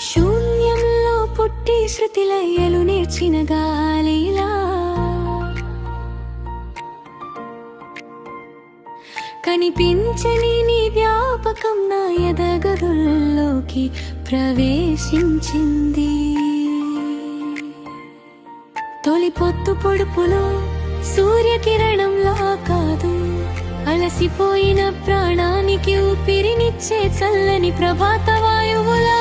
శూన్యంలో పుట్టి శృతిలయ్యలు నేర్చిన గాలిలా కనిపించని నీ వ్యాపకం నా ఎదగదుల్లోకి ప్రవేశించింది. తొలి పొత్తు పొడుపులో సూర్యకిరణంలా కాదు, అలసిపోయిన ప్రాణానికి ఊపిరినిచ్చే చల్లని ప్రభాత వాయువులా.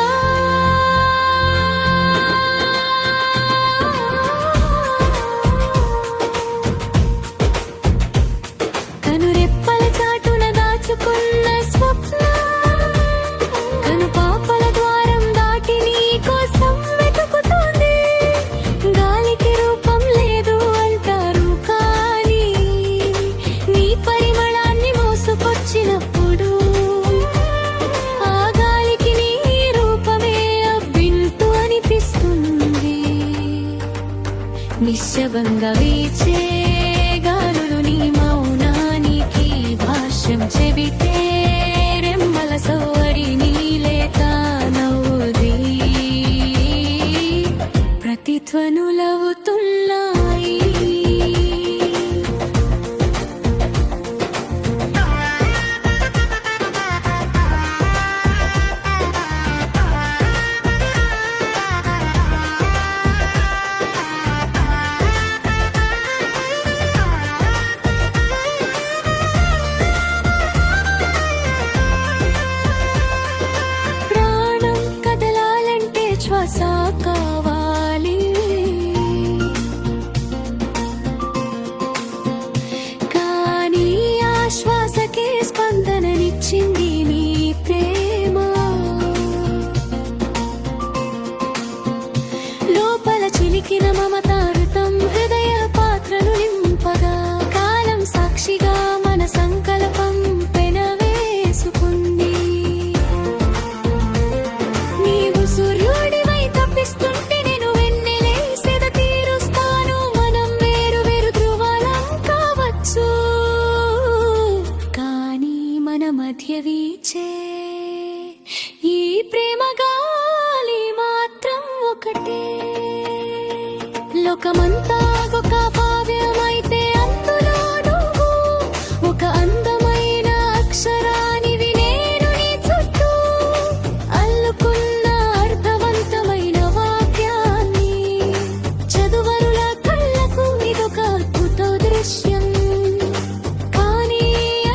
కనురెప్పల చాటున దాచుకున్న స్వప్న, కను పాపల ద్వారం దాటి నీ కోసం వెతుకుతోంది. గాలికి రూపం లేదు అంటారు, కానీ నీ పరిమళాన్ని మోసుకొచ్చినప్పుడు ఆ గాలికి నీ రూపమే అబ్బింటూ అనిపిస్తుంది. నిశ్శబ్దంగా వీచే గాలులు నీ మౌనానికి భాష్యం చెబితే, రెమ్మల సౌవడి నీలేత నవ్వుది ప్రతిధ్వనులవుతున్నాయి. శ్వాస కావాలి, కానీ ఆ శ్వాసకే స్పందననిచ్చింది నీ ప్రేమ. లోపల చిలికిన మమతారుతం హృదయ పాత్రను నింపగా, కాలం సాక్షిగా మన సంకల్పం పెనవేసుకుంది. నీవు సూర్యుడివై తప్పిస్తుంటే నేను వెన్నెలే సెద తీరుస్తాను. మనం వేరు వేరు ధృవాలం కావచ్చు, కానీ మన మధ్య వీచే ఈ ప్రేమ గాలి మాత్రం ఒకటే. లోకమంతా ఒక కావ్యమైతే అందులో నువ్వు ఒక అందమైన అక్షరానివి. నేను నీ చుట్టూ అల్లుకున్న అర్థవంతమైన వాక్యాన్ని, చదువరుల కళ్ళకు ఇదొక అద్భుత దృశ్యం, కానీ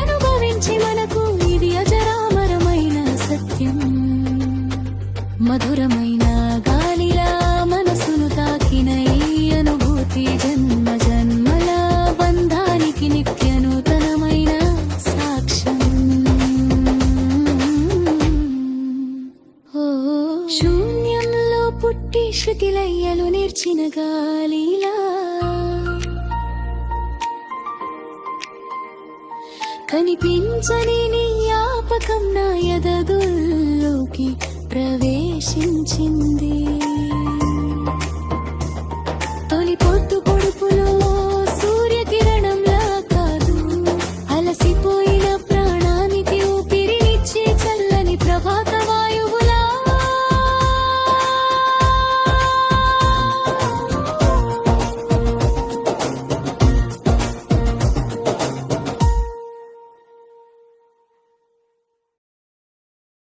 అనుభవించి మనకు ఇది అజరామరమైన సత్యం. మధురమైన గాలిలా మనసును తాకిన ఈ అనుభూతి జన్మ జన్మల బంధానికి నిత్య నూతనమైన సాక్ష్యం. శూన్యంలో పుట్టి శృతిలయ్యలు నేర్చిన గాలిలా కనిపించని నీ జ్ఞాపకం నా ఎదగుల్లోకి ప్రవేశించింది.